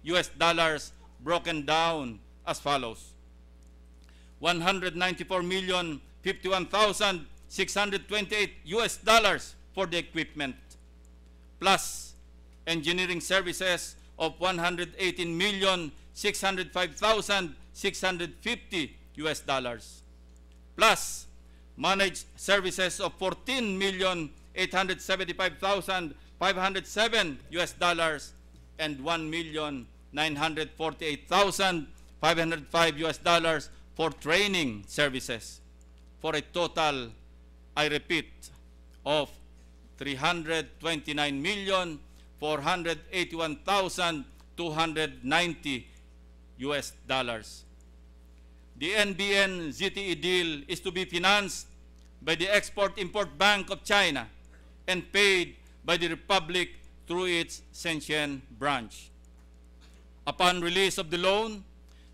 US dollars, broken down as follows: 194,051,628 US dollars for the equipment, plus engineering services of 118,605,650 US dollars, plus managed services of 14,875,507 US dollars and 1,948,505 US dollars for training services, for a total, I repeat, of 329,481,290 US dollars. The NBN ZTE deal is to be financed by the Export-Import Bank of China and paid by the Republic through its Shenzhen branch. Upon release of the loan,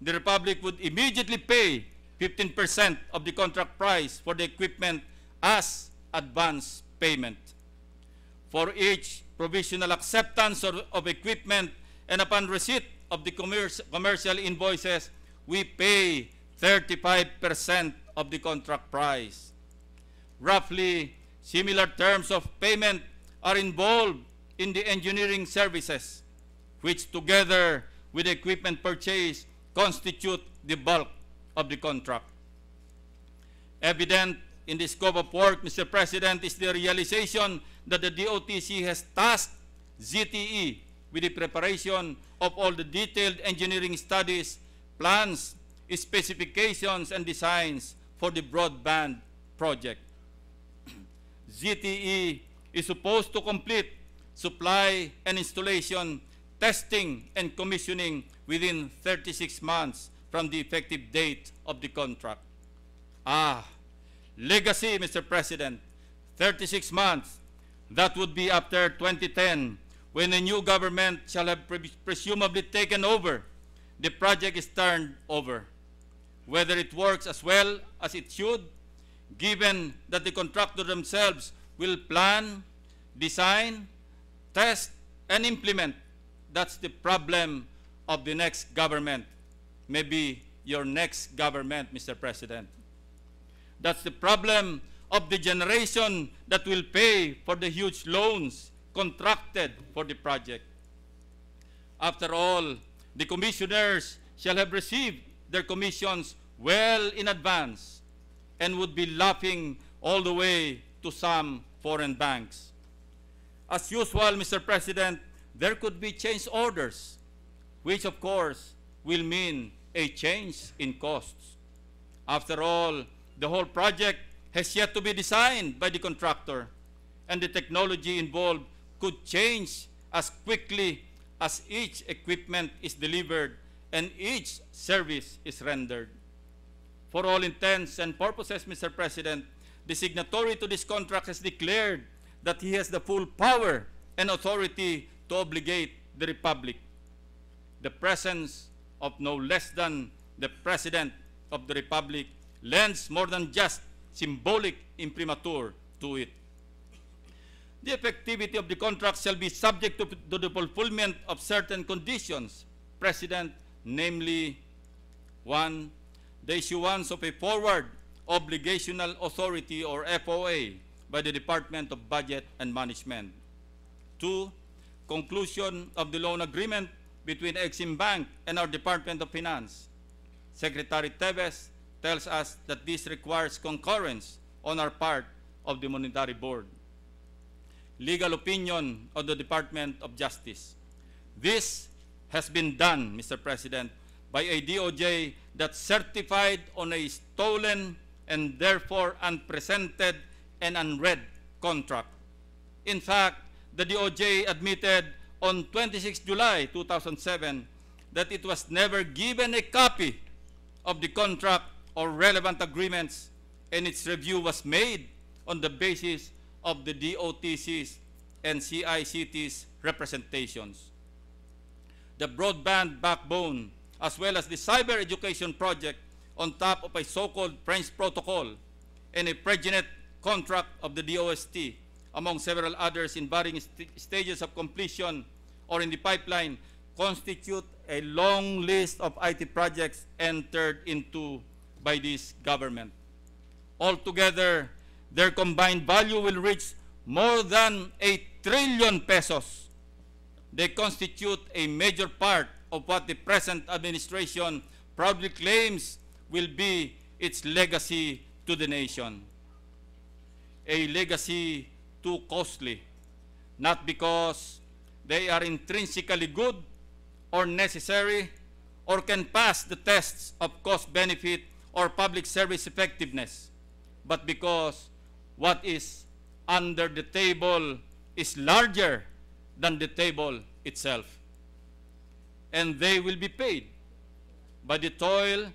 the Republic would immediately pay 15% of the contract price for the equipment as advance payment. For each provisional acceptance of equipment and upon receipt of the commercial invoices, we pay 35% of the contract price. Roughly similar terms of payment are involved in the engineering services, which together with equipment purchase constitute the bulk of the contract. Evident in the scope of work, Mr. President, is the realization that the DOTC has tasked ZTE with the preparation of all the detailed engineering studies, plans, specifications, and designs for the broadband project. ZTE is supposed to complete supply and installation, testing, and commissioning within 36 months from the effective date of the contract. Legacy, Mr. President, 36 months. That would be after 2010, when a new government shall have presumably taken over. The project is turned over. Whether it works as well as it should, given that the contractor themselves will plan, design, test, and implement, that's the problem of the next government. Maybe your next government, Mr. President. That's the problem of the generation that will pay for the huge loans contracted for the project. After all, the commissioners shall have received their commissions well in advance and would be laughing all the way to some foreign banks. As usual, Mr. President, there could be change orders, which of course will mean a change in costs. After all, the whole project has yet to be designed by the contractor, and the technology involved could change as quickly as each equipment is delivered and each service is rendered. For all intents and purposes, Mr. President, the signatory to this contract has declared that he has the full power and authority to obligate the Republic. The presence of no less than the President of the Republic lends more than just symbolic imprimatur to it. The effectivity of the contract shall be subject to the fulfillment of certain conditions, President, namely, 1, the issuance of a forward obligational authority or FOA by the Department of Budget and Management. 2, conclusion of the loan agreement between Exim Bank and our Department of Finance. Secretary Teves tells us that this requires concurrence on our part of the Monetary Board. Legal opinion of the Department of Justice. This has been done, Mr. President, by a DOJ that certified on a stolen and therefore unpresented and unread contract. In fact, the DOJ admitted on 26 July 2007 that it was never given a copy of the contract or relevant agreements, and its review was made on the basis of the DOTC's and CICT's representations. The broadband backbone, as well as the cyber education project on top of a so-called French protocol and a pregnant contract of the DOST, among several others in varying stages of completion or in the pipeline, constitute a long list of IT projects entered into by this government. Altogether, their combined value will reach more than 8 trillion pesos. They constitute a major part of what the present administration proudly claims will be its legacy to the nation. A legacy too costly, not because they are intrinsically good or necessary or can pass the tests of cost-benefit or public service effectiveness, but because what is under the table is larger than the table itself. And they will be paid by the toil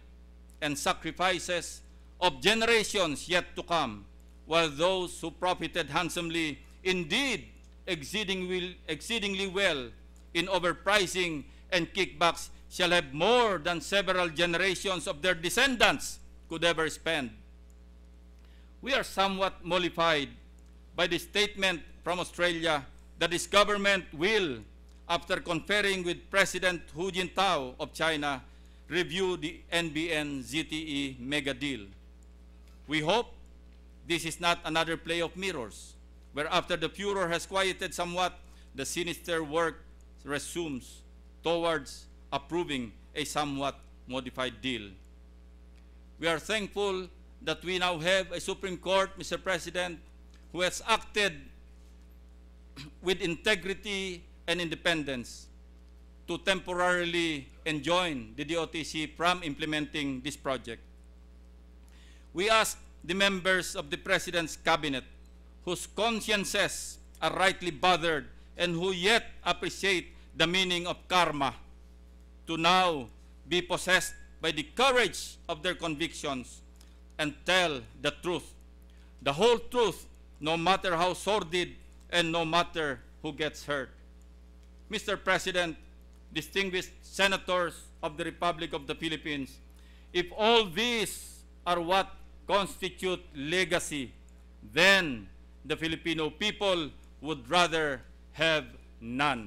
and sacrifices of generations yet to come, while those who profited handsomely, indeed exceedingly well in overpricing and kickbacks, shall have more than several generations of their descendants could ever spend. We are somewhat mollified by the statement from Australia that this government will, after conferring with President Hu Jintao of China, review the NBN ZTE mega deal. We hope this is not another play of mirrors, where after the furor has quieted somewhat, the sinister work resumes towards approving a somewhat modified deal. We are thankful that we now have a Supreme Court, Mr. President, who has acted with integrity and independence to temporarily enjoin the DOTC from implementing this project. We ask the members of the President's Cabinet, whose consciences are rightly bothered and who yet appreciate the meaning of karma, to now be possessed by the courage of their convictions and tell the truth, the whole truth, no matter how sordid and no matter who gets hurt. Mr. President, distinguished senators of the Republic of the Philippines, if all these are what constitute legacy, then the Filipino people would rather have none.